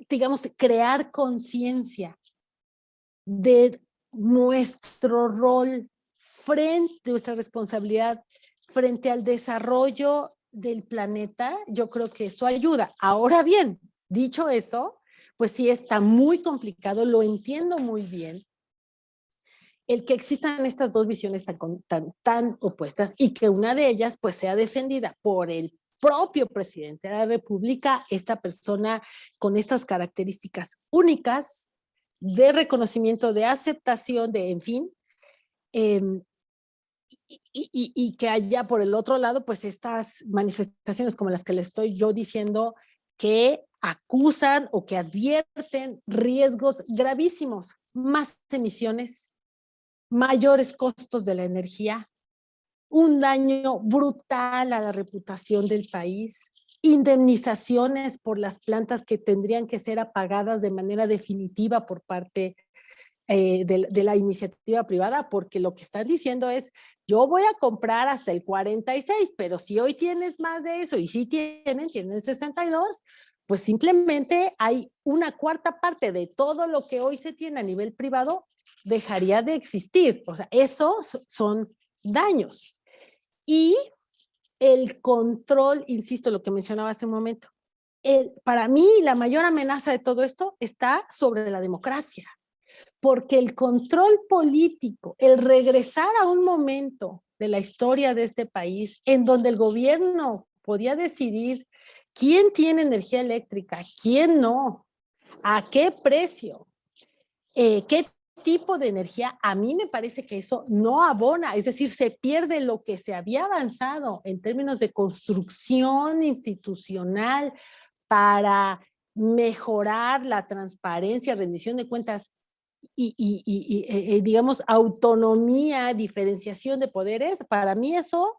digamos, crear conciencia de nuestro rol nuestra responsabilidad frente al desarrollo del planeta, yo creo que eso ayuda. Ahora bien, dicho eso, pues sí está muy complicado, lo entiendo muy bien, el que existan estas dos visiones tan opuestas y que una de ellas pues sea defendida por el propio presidente de la República, esta persona con estas características únicas de reconocimiento, de aceptación, de en fin, eh, y que haya por el otro lado pues estas manifestaciones como las que le estoy yo diciendo que acusan o que advierten riesgos gravísimos, más emisiones, mayores costos de la energía, un daño brutal a la reputación del país, indemnizaciones por las plantas que tendrían que ser apagadas de manera definitiva por parte de la iniciativa privada, porque lo que están diciendo es, yo voy a comprar hasta el 46, pero si hoy tienes más de eso, y si tienen el 62, pues simplemente hay una cuarta parte de todo lo que hoy se tiene a nivel privado, dejaría de existir. O sea, esos son daños. Y el control, insisto, lo que mencionaba hace un momento, para mí la mayor amenaza de todo esto está sobre la democracia, porque el control político, el regresar a un momento de la historia de este país en donde el gobierno podía decidir quién tiene energía eléctrica, quién no, a qué precio, qué tipo de energía, a mí me parece que eso no abona, es decir, se pierde lo que se había avanzado en términos de construcción institucional para mejorar la transparencia, rendición de cuentas digamos, autonomía, diferenciación de poderes. Para mí eso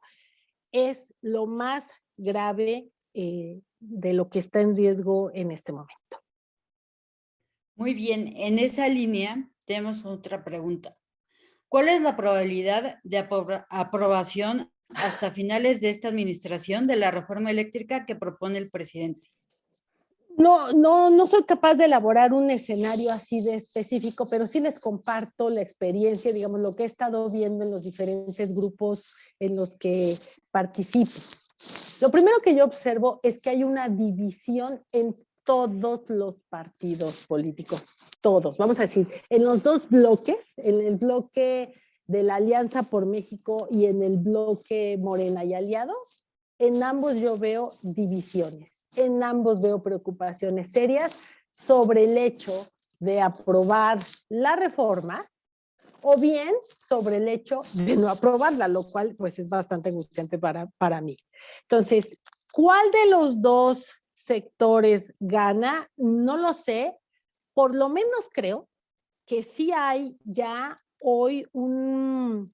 es lo más grave de lo que está en riesgo en este momento. Muy bien, en esa línea tenemos otra pregunta. ¿Cuál es la probabilidad de aprobación hasta finales de esta administración de la reforma eléctrica que propone el presidente? No soy capaz de elaborar un escenario así de específico, pero sí les comparto la experiencia, digamos, lo que he estado viendo en los diferentes grupos en los que participo. Lo primero que yo observo es que hay una división en todos los partidos políticos, todos, vamos a decir, en los dos bloques, en el bloque de la Alianza por México y en el bloque Morena y Aliados, en ambos yo veo divisiones, en ambos veo preocupaciones serias sobre el hecho de aprobar la reforma o bien sobre el hecho de no aprobarla, lo cual pues es bastante angustiante para mí. Entonces, ¿cuál de los dos sectores gana? No lo sé, por lo menos creo que sí hay ya hoy una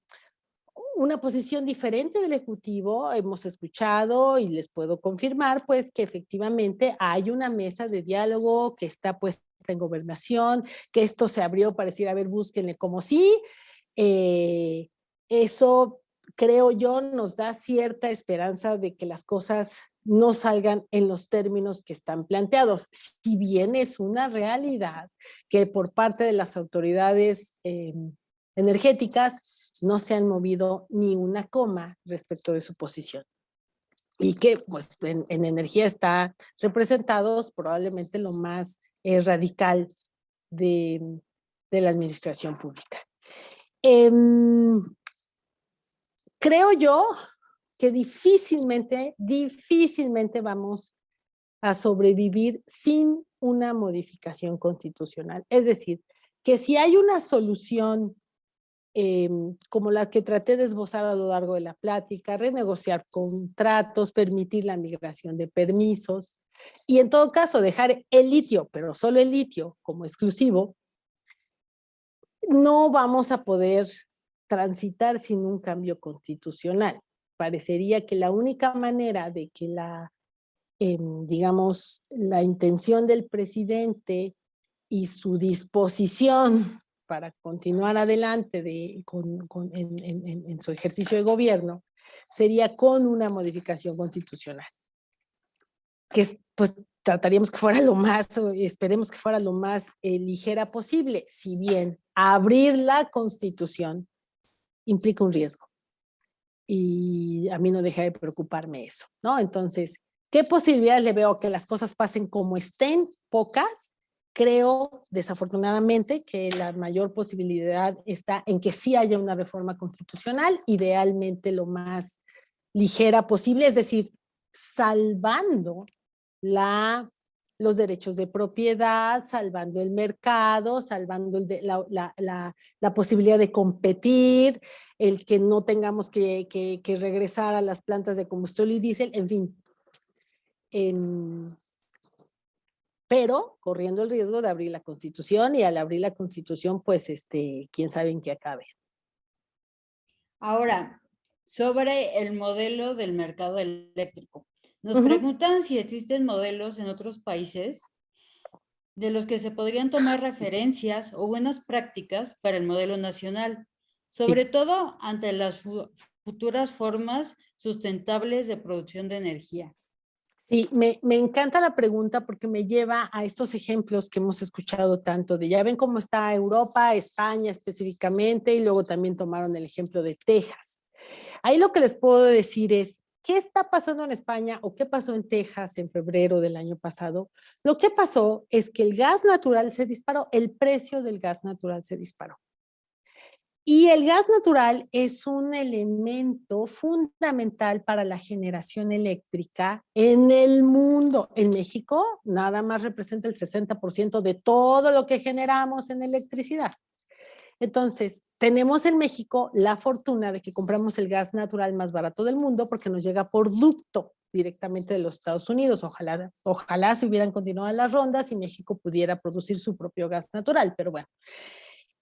posición diferente del Ejecutivo. Hemos escuchado y les puedo confirmar pues que efectivamente hay una mesa de diálogo que está puesta en gobernación, que esto se abrió para decir, a ver, búsquenle como sí. Eso creo yo nos da cierta esperanza de que las cosas no salgan en los términos que están planteados, si bien es una realidad que por parte de las autoridades energéticas no se han movido ni una coma respecto de su posición. Y que pues en energía está representados probablemente lo más radical de la administración pública. Creo yo que difícilmente vamos a sobrevivir sin una modificación constitucional. Es decir, que si hay una solución como la que traté de esbozar a lo largo de la plática, renegociar contratos, permitir la migración de permisos y en todo caso dejar el litio, pero solo el litio como exclusivo, no vamos a poder transitar sin un cambio constitucional. Parecería que la única manera de que digamos, la intención del presidente y su disposición para continuar adelante en su ejercicio de gobierno sería con una modificación constitucional. Que pues trataríamos que fuera lo más, esperemos que fuera lo más ligera posible, si bien abrir la Constitución implica un riesgo. Y a mí no deja de preocuparme eso, ¿no? Entonces, ¿qué posibilidades le veo que las cosas pasen como estén? Pocas. Creo, desafortunadamente, que la mayor posibilidad está en que sí haya una reforma constitucional, idealmente lo más ligera posible, es decir, salvando los derechos de propiedad, salvando el mercado, salvando la posibilidad de competir, el que no tengamos que regresar a las plantas de combustible y diésel, en fin. Pero corriendo el riesgo de abrir la Constitución, y al abrir la Constitución, pues, quién sabe en qué acabe. Ahora, sobre el modelo del mercado eléctrico. Nos preguntan si existen modelos en otros países de los que se podrían tomar referencias o buenas prácticas para el modelo nacional, sobre todo ante las futuras formas sustentables de producción de energía. Sí, me encanta la pregunta porque me lleva a estos ejemplos que hemos escuchado tanto de, ya ven cómo está Europa, España específicamente, y luego también tomaron el ejemplo de Texas. Ahí lo que les puedo decir es, ¿qué está pasando en España o qué pasó en Texas en febrero del año pasado? Lo que pasó es que el gas natural se disparó, el precio del gas natural se disparó. Y el gas natural es un elemento fundamental para la generación eléctrica en el mundo. En México, nada más representa el 60% de todo lo que generamos en electricidad. Entonces, tenemos en México la fortuna de que compramos el gas natural más barato del mundo porque nos llega por ducto directamente de los Estados Unidos. Ojalá se hubieran continuado las rondas y México pudiera producir su propio gas natural, pero bueno.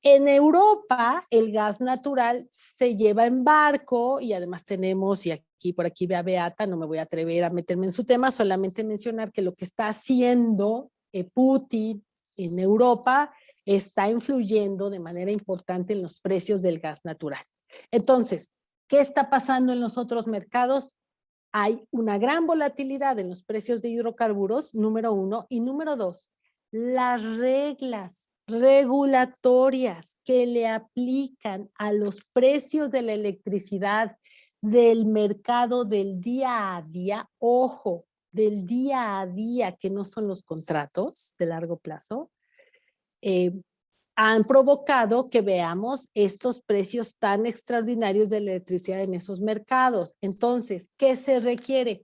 En Europa, el gas natural se lleva en barco y además tenemos, y aquí por aquí ve a Beata, no me voy a atrever a meterme en su tema, solamente mencionar que lo que está haciendo Putin en Europa está influyendo de manera importante en los precios del gas natural. Entonces, ¿qué está pasando en los otros mercados? Hay una gran volatilidad en los precios de hidrocarburos, número uno, y número dos, las reglas regulatorias que le aplican a los precios de la electricidad del mercado del día a día, ojo, del día a día, que no son los contratos de largo plazo, han provocado que veamos estos precios tan extraordinarios de la electricidad en esos mercados. Entonces, ¿qué se requiere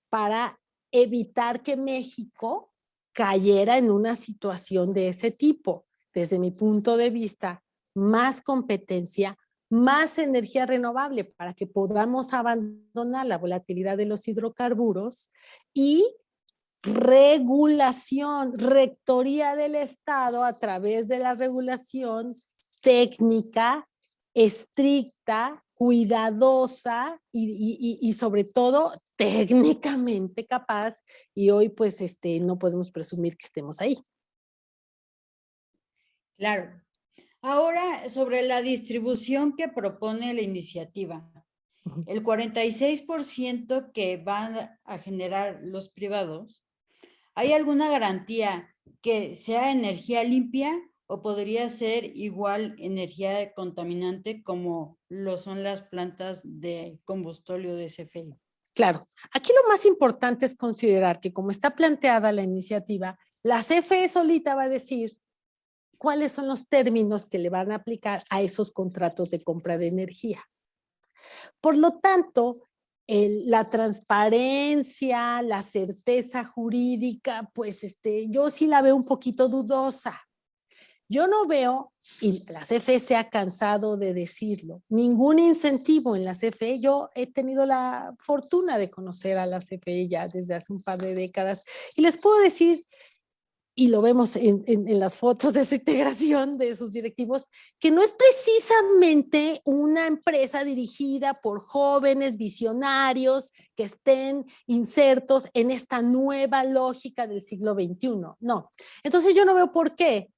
para evitar que México cayera en una situación de ese tipo? Desde mi punto de vista, más competencia, más energía renovable para que podamos abandonar la volatilidad de los hidrocarburos, y regulación, rectoría del Estado a través de la regulación técnica, estricta, cuidadosa y sobre todo técnicamente capaz, y hoy pues no podemos presumir que estemos ahí. Claro. Ahora, sobre la distribución que propone la iniciativa. El 46% que van a generar los privados, ¿hay alguna garantía que sea energía limpia o podría ser igual energía contaminante como lo son las plantas de combustóleo de CFE? Claro, aquí lo más importante es considerar que como está planteada la iniciativa, la CFE solita va a decir cuáles son los términos que le van a aplicar a esos contratos de compra de energía. Por lo tanto, la transparencia, la certeza jurídica, pues yo sí la veo un poquito dudosa. Yo no veo, y la CFE se ha cansado de decirlo, ningún incentivo en la CFE. Yo he tenido la fortuna de conocer a la CFE ya desde hace un par de décadas y les puedo decir, y lo vemos en las fotos de esa integración de sus directivos, que no es precisamente una empresa dirigida por jóvenes visionarios que estén insertos en esta nueva lógica del siglo XXI. No. Entonces yo no veo por qué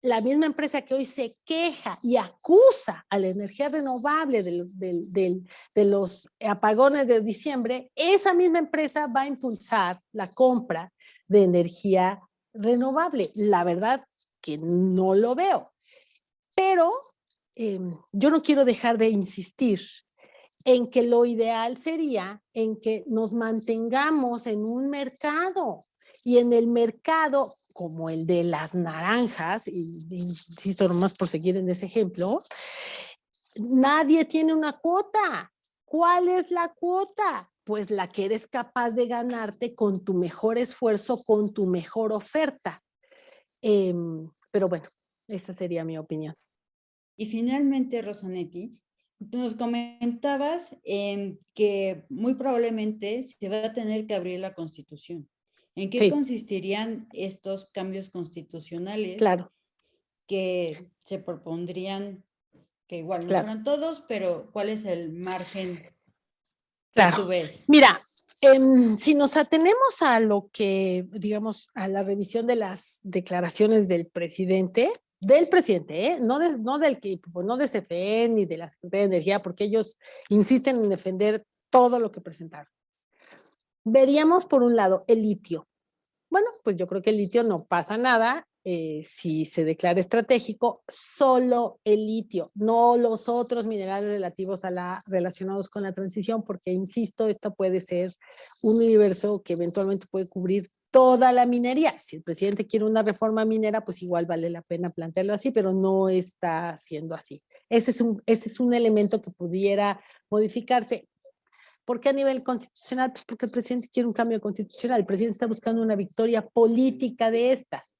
la misma empresa que hoy se queja y acusa a la energía renovable de los apagones de diciembre, esa misma empresa va a impulsar la compra de energía renovable. La verdad que no lo veo. Pero yo no quiero dejar de insistir en que lo ideal sería en que nos mantengamos en un mercado, y en el mercado como el de las naranjas, y insisto nomás por seguir en ese ejemplo, nadie tiene una cuota. ¿Cuál es la cuota? Pues la que eres capaz de ganarte con tu mejor esfuerzo, con tu mejor oferta. Pero bueno, esa sería mi opinión. Y finalmente, Rosanetti, nos comentabas que muy probablemente se va a tener que abrir la Constitución. ¿En qué Sí, consistirían estos cambios constitucionales claro, que se propondrían, que igual no claro. fueran todos, pero cuál es el margen que tú Claro. ves? Mira, si nos atenemos a lo que, digamos, a la revisión de las declaraciones del presidente, no del que, pues, no de CFE ni de la Secretaría de Energía, porque ellos insisten en defender todo lo que presentaron. Veríamos, por un lado, el litio. Bueno, pues yo creo que el litio no pasa nada si se declara estratégico, solo el litio, no los otros minerales relacionados con la transición, porque insisto, esto puede ser un universo que eventualmente puede cubrir toda la minería. Si el presidente quiere una reforma minera, pues igual vale la pena plantearlo así, pero no está siendo así. Ese es un elemento que pudiera modificarse. ¿Por qué a nivel constitucional? Pues porque el presidente quiere un cambio constitucional. El presidente está buscando una victoria política de estas.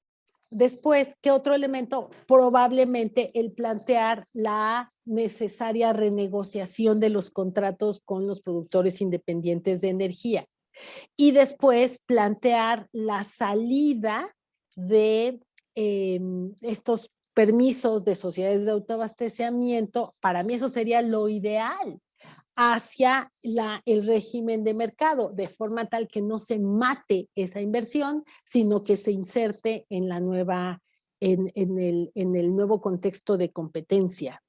Después, ¿qué otro elemento? Probablemente el plantear la necesaria renegociación de los contratos con los productores independientes de energía. Y después plantear la salida de estos permisos de sociedades de autoabastecimiento. Para mí eso sería lo ideal, hacia el régimen de mercado, de forma tal que no se mate esa inversión, sino que se inserte en la nueva, en el nuevo contexto de competencia.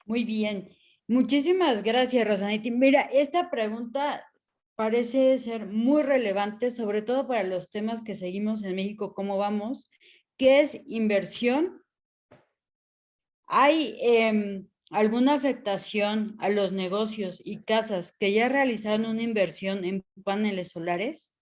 Muy bien. Muchísimas gracias, Rosanetti. Mira, esta pregunta parece ser muy relevante, sobre todo para los temas que seguimos en México, ¿cómo vamos? ¿Qué es inversión? ¿Hay alguna afectación a los negocios y casas que ya realizaron una inversión en paneles solares?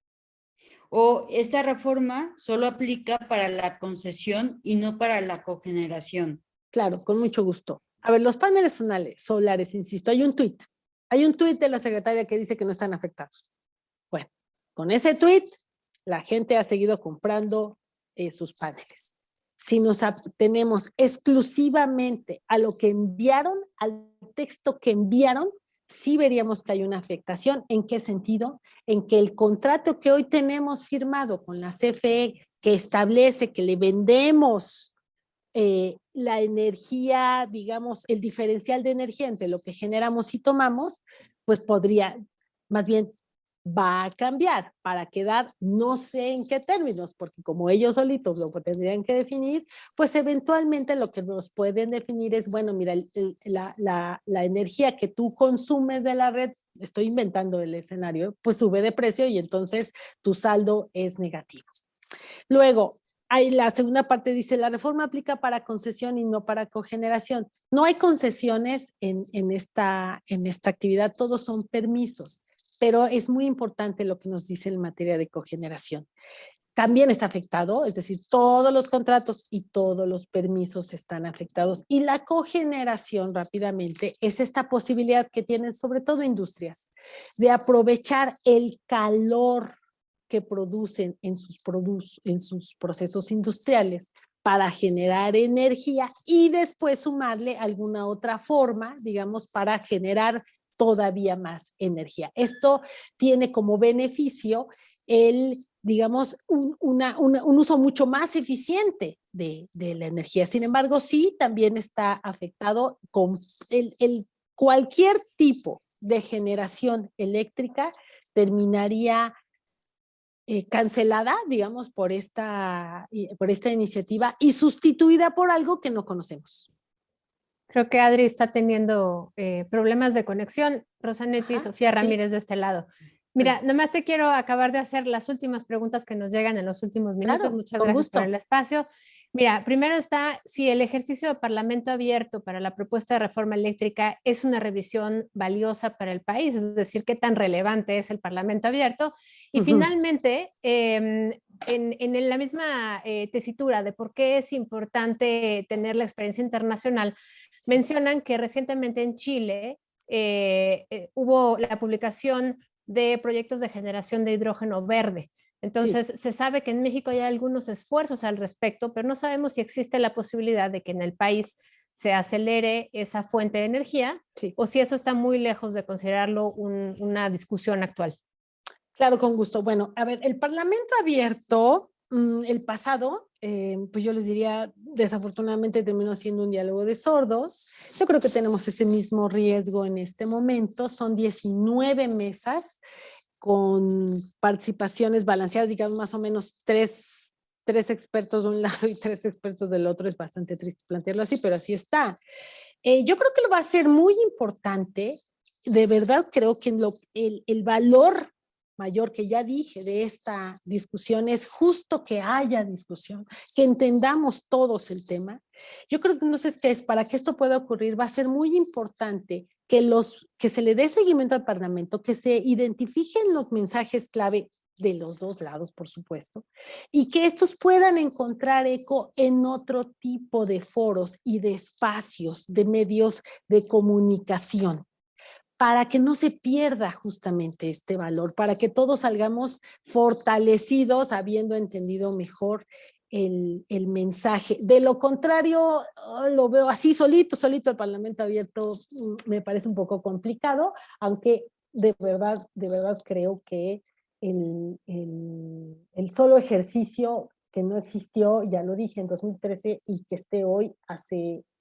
¿O esta reforma solo aplica para la concesión y no para la cogeneración? Claro, con mucho gusto. A ver, los paneles solares, insisto, hay un tuit de la secretaria que dice que no están afectados. Bueno, con ese tuit, la gente ha seguido comprando sus paneles. Si nos atenemos exclusivamente a lo que enviaron, al texto que enviaron, sí veríamos que hay una afectación. ¿En qué sentido? En que el contrato que hoy tenemos firmado con la CFE, que establece que le vendemos la energía, digamos, el diferencial de energía entre lo que generamos y tomamos, pues podría, más bien, va a cambiar para quedar, no sé en qué términos, porque como ellos solitos lo tendrían que definir, pues eventualmente lo que nos pueden definir es, bueno, mira, la energía que tú consumes de la red, estoy inventando el escenario, pues sube de precio y entonces tu saldo es negativo. Luego, hay la segunda parte dice, la reforma aplica para concesión y no para cogeneración. No hay concesiones en esta actividad, todos son permisos, pero es muy importante lo que nos dice en materia de cogeneración. También está afectado, es decir, todos los contratos y todos los permisos están afectados. Y la cogeneración, rápidamente, es esta posibilidad que tienen sobre todo industrias de aprovechar el calor que producen en sus procesos industriales para generar energía y después sumarle alguna otra forma, digamos, para generar todavía más energía. Esto tiene como beneficio digamos, un uso mucho más eficiente de la energía. Sin embargo, sí también está afectado con cualquier tipo de generación eléctrica terminaría cancelada, digamos, por esta iniciativa y sustituida por algo que no conocemos. Creo que Adri está teniendo problemas de conexión. Rosanetti y Ajá, Sofía sí. Ramírez de este lado. Mira, nomás te quiero acabar de hacer las últimas preguntas que nos llegan en los últimos minutos. Claro, Muchas con gracias por gusto. el espacio. Mira, primero está si el ejercicio de Parlamento abierto para la propuesta de reforma eléctrica es una revisión valiosa para el país, es decir, qué tan relevante es el Parlamento abierto. Y finalmente, en la misma tesitura de por qué es importante tener la experiencia internacional, mencionan que recientemente en Chile hubo la publicación de proyectos de generación de hidrógeno verde. Sí. Entonces, se sabe que en México hay algunos esfuerzos al respecto, pero no sabemos si existe la posibilidad de que en el país se acelere esa fuente de energía Sí. o si eso está muy lejos de considerarlo una discusión actual. Claro, con gusto. Bueno, a ver, el Parlamento abierto, el pasado, pues yo les diría, desafortunadamente terminó siendo un diálogo de sordos. Yo creo que tenemos ese mismo riesgo en este momento. Son 19 mesas con participaciones balanceadas, digamos más o menos tres expertos de un lado y tres expertos del otro. Es bastante triste plantearlo así, pero así está. Yo creo que lo va a ser muy importante. De verdad creo que el valor mayor que ya dije de esta discusión es justo que haya discusión, que entendamos todos el tema. Yo creo que entonces que para que esto pueda ocurrir va a ser muy importante que se le dé seguimiento al Parlamento, que se identifiquen los mensajes clave de los dos lados, por supuesto, y que estos puedan encontrar eco en otro tipo de foros y de espacios, de medios de comunicación, para que no se pierda justamente este valor, para que todos salgamos fortalecidos, habiendo entendido mejor el mensaje. De lo contrario, lo veo así solito el Parlamento abierto me parece un poco complicado, aunque de verdad creo que el solo ejercicio que no existió, ya lo dije en 2013, y que esté hoy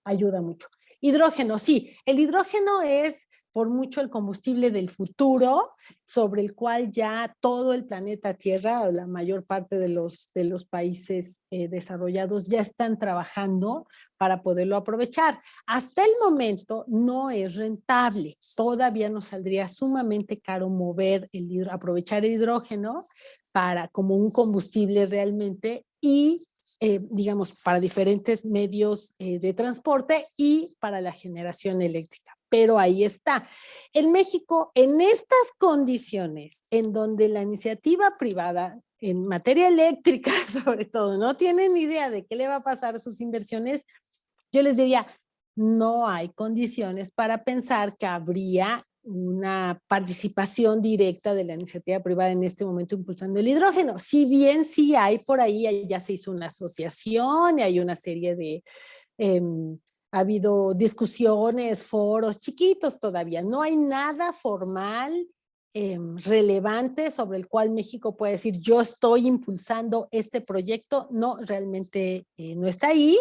ayuda mucho. Hidrógeno, sí, el hidrógeno es por mucho el combustible del futuro, sobre el cual ya todo el planeta Tierra, o la mayor parte de los países desarrollados, ya están trabajando para poderlo aprovechar. Hasta el momento no es rentable, todavía nos saldría sumamente caro aprovechar el hidrógeno como un combustible realmente y digamos, para diferentes medios de transporte y para la generación eléctrica. Pero ahí está. En México, en estas condiciones, en donde la iniciativa privada, en materia eléctrica sobre todo, no tienen idea de qué le va a pasar a sus inversiones, yo les diría, no hay condiciones para pensar que habría una participación directa de la iniciativa privada en este momento impulsando el hidrógeno. Si bien sí hay por ahí, ya se hizo una asociación y hay una serie de, ha habido discusiones, foros chiquitos todavía, no hay nada formal, relevante sobre el cual México puede decir yo estoy impulsando este proyecto, no, realmente no está ahí.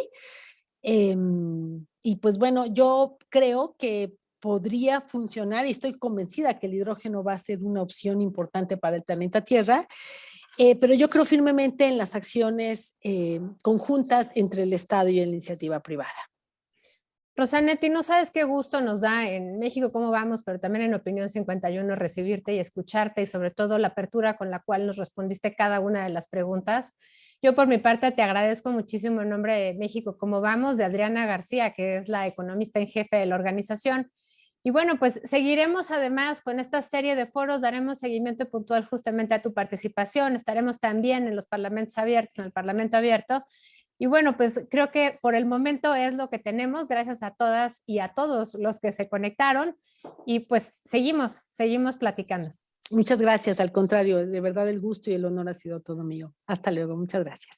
Y pues bueno, yo creo que podría funcionar y estoy convencida que el hidrógeno va a ser una opción importante para el planeta Tierra, pero yo creo firmemente en las acciones conjuntas entre el Estado y la iniciativa privada. Rosanetti, no sabes qué gusto nos da en México cómo vamos, pero también en Opinión 51 recibirte y escucharte y sobre todo la apertura con la cual nos respondiste cada una de las preguntas. Yo por mi parte te agradezco muchísimo en nombre de México cómo vamos, de Adriana García, que es la economista en jefe de la organización. Y bueno, pues seguiremos además con esta serie de foros, daremos seguimiento puntual justamente a tu participación, estaremos también en los parlamentos abiertos, en el Parlamento abierto. Y bueno, pues creo que por el momento es lo que tenemos. Gracias a todas y a todos los que se conectaron. Y pues seguimos platicando. Muchas gracias, al contrario, de verdad el gusto y el honor ha sido todo mío. Hasta luego, muchas gracias.